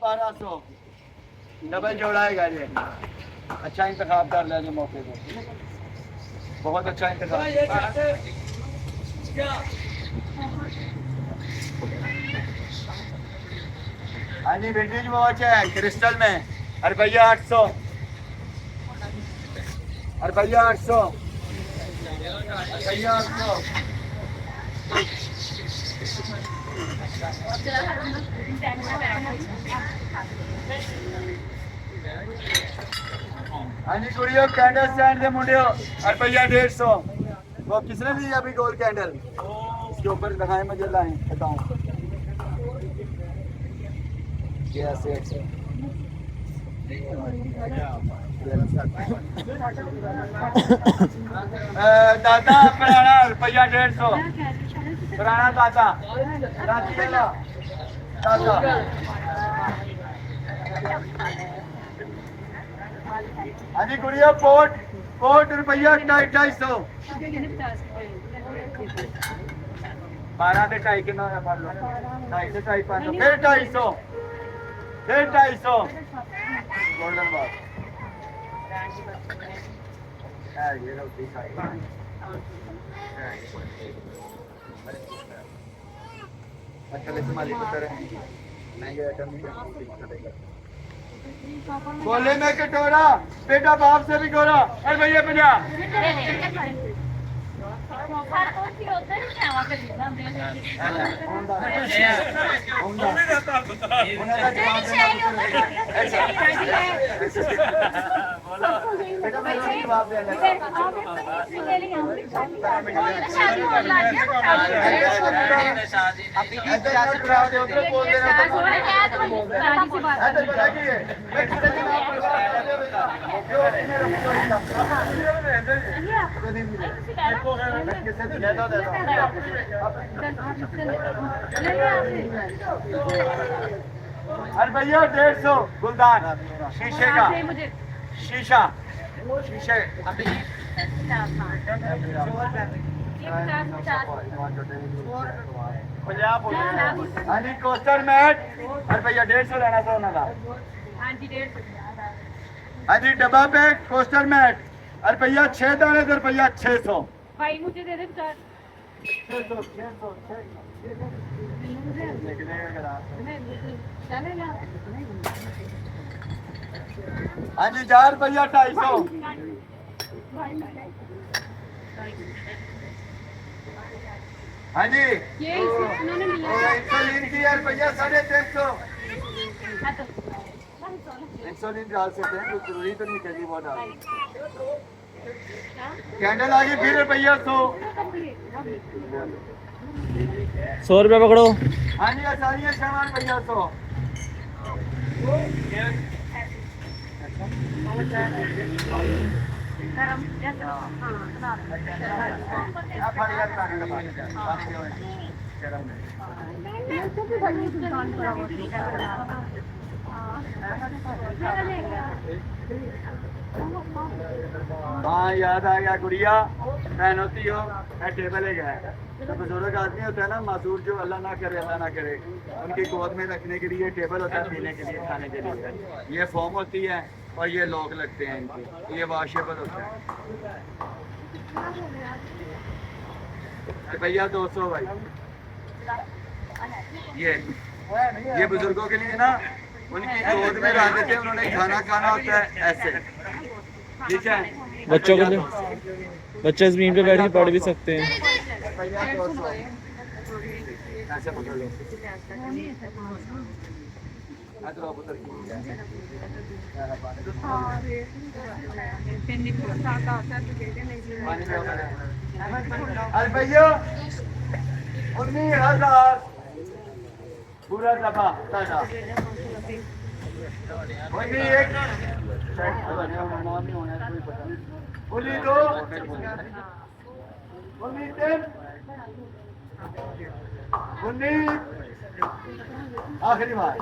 1200 double जोड़ा है गाड़ी। अच्छा इंतखाब कर लेंगे मौके पे, बहुत अच्छा इंतखाब। हाँ जी विंटेज वॉच है क्रिस्टल में, रुपया 800, रुपया 800, रुपया 800। हाँ जी कुड़ियो कैंडल स्टैंड के मुंडियो रुपया 150। वो किसने दी अभी गोल्ड कैंडल? इसके ऊपर दिखाए मुझे, लाए बताऊं कैसे ऐसे। दादा पुराना रुपया 150, पुराना दादा दादा। हाँ जी गुड़िया कोट कोट रुपया 250। 12 से 2.5 कितना है मान लो, 2.5 से 2.5 फिर 250, फिर 250 गोल्डन बार ये रोटी अच्छा लेकिन मालिक को तरह महंगे आइटम नहीं है। बोले में कटोरा बेटा बाप से भी गोरा, अरे भैया 150 गुलदान शीशे का, शीशा शीशे हाँ जी कोस्टर मैट रुपया 150 लेना था उन्होंने। हाँ जी डब्बा पैक कोस्टर मैट रुपया 6 दाने तो रुपया 600। भाई मुझे दे दे 600। हाँ जी 4 रुपया 250। हाँ जी ये उन्होंने लिया इंसुलिन की रुपया 350। इंसुलिन डाल सकते हैं, कुछ जरूरी तो नहीं कहती बहुत डाल। कैंडल आ गई फिर रुपया 100। 100 रुपया पकड़ो। हाँ जी आसानी है सामान रुपया 100। हाँ याद आ गया गुड़िया बहन होती हो टेबल है गया तो बुजुर्ग आदमी होता है ना मासूर, जो अल्लाह ना करे उनकी गोद में रखने के लिए टेबल होता है, पीने के लिए खाने के लिए ये फॉर्म होती है और ये लॉक लगते हैं इनके, ये वॉशेबल होता है। रुपया 200 भाई। ये बुजुर्गों के लिए ना, उनकी गोद में रख देते हैं, उन्होंने खाना खाना होता है ऐसे, ठीक है। बच्चों के लिए बच्चे जमीन पे बैठ के पढ़ भी सकते हैं। ऐसे पकड़ लो। रुपया 19,000 पूरा दफा ताजा। एक बोली 2 बोली 3 19 आखिरी बार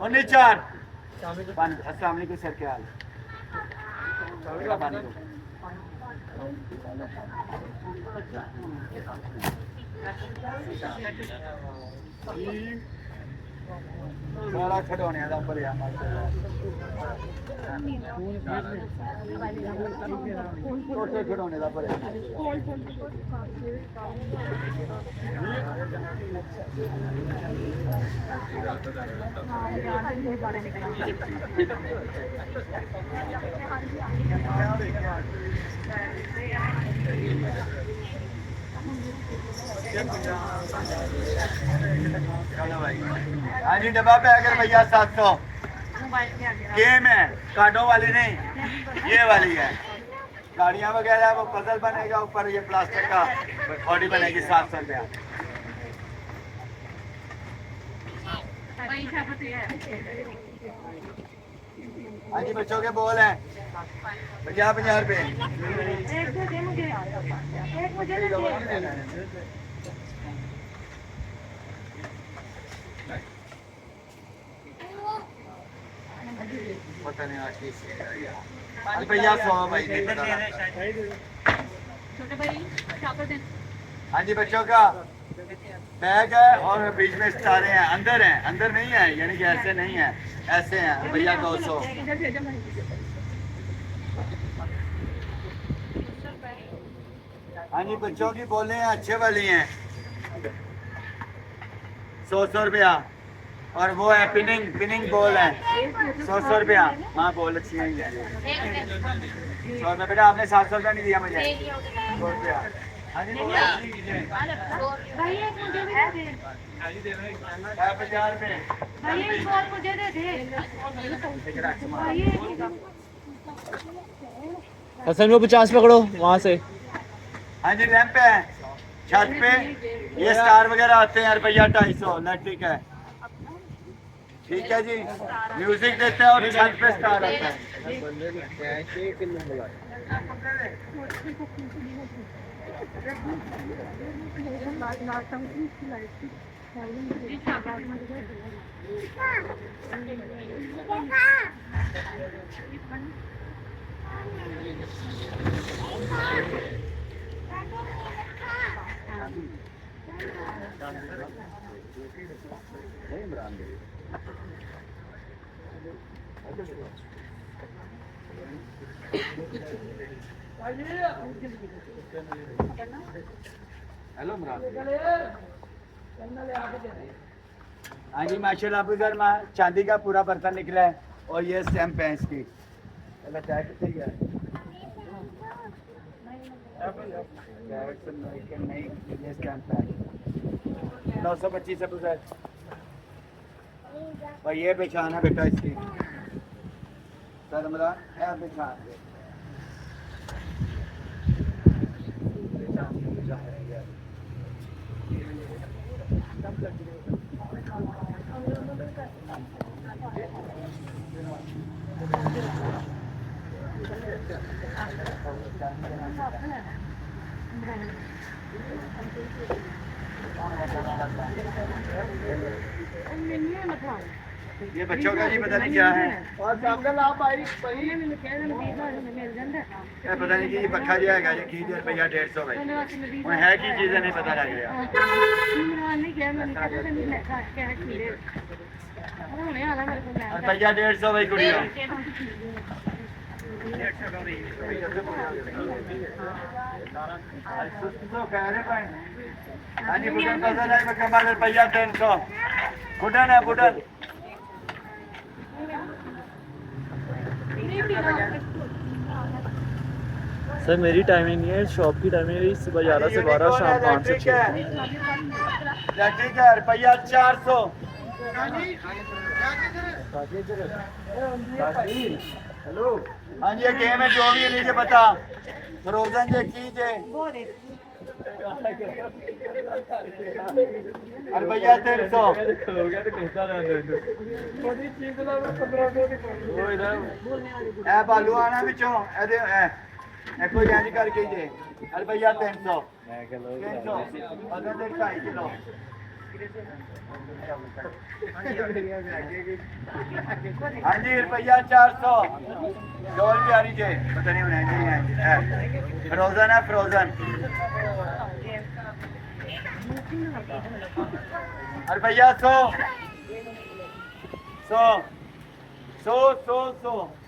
19 अस्सलाम वालेकुम सर, क्या हाल? सारा खिडौने का भरिया छोटे खिडौने का भरिया हाँ जी डब्बा पैक है भैया 700 गेम है कार्डों वाली नहीं ये वाली है गाड़ियाँ वगैरह वो पजल बनेगा ऊपर ये प्लास्टिक का बॉडी बनेगी 700 रुपया हाँ जी बच्चों के बॉल हैं 50-50 रुपए पता नहीं आज भैया 100 भाई छोटे भाई चापर दें हाँ जी बच्चों का बैग है और बीच में सितारे हैं अंदर नहीं है यानी कि ऐसे नहीं है ऐसे हैं भैया 200 हाँ जी बच्चों की बोले हैं अच्छे वाली हैं 100 रुपया और वो है पिनिंग बॉल है 100 रुपया हाँ बॉल अच्छी है 100 रुपया बेटा आपने 700 रुपया नहीं दिया मुझे 100 रुपया हाँ जी भाई एक मुझे भी दे 50 रुपये भाई एक बॉल मुझे दे दे भाई हसन वो 50 पकड़ो वहाँ से हाँ जी रैंप है छत पे ये स्टार वगैरह आते हैं रुपया 250 इलेक्ट्रिक है ठीक है जी म्यूजिक देते हैं और छत पे स्टार आता है हेलो हाँ जी माशाल्लाह अफजल चांदी का पूरा बर्तन निकला है और ये स्टैम्प है इसकी नहीं ये स्टैम्प है 925 अफजल और ये पहचान है बेटा इसकी सर इमरान है पहचान ये बच्चों का जी पता नहीं क्या है और सामने ला भाई मिल जाता ये पता नहीं कि ये पक्का जो है ये की रुपया 150 भाई और है की चीजें नहीं पता लग रहा नहीं गया मैंने कहा था नहीं लिखा क्या है खीरे होने वाला मेरे को रुपया 150 भाई कुड़िया हाँ जी बुटन पसंद है कमाल रुपया 300 बुटन है बुटन सर मेरी टाइमिंग है शॉप की टाइमिंग है सुबह 11 से 12 शाम 5 से 6 ठीक है रुपया 400 हेलो हाँ जी ये गेम है जो भी लीजिए बता फ्रोजन जे कीजिए रुपया 300 बालू आना बिचों कोई जानी कर कीजिए रुपया 300 किलो हाँ जी रुपया 400 डोल प्यारी जे पता नहीं होना नहीं है फ्रोजन है फ्रोजन अरे भैया 100 100 100 100 100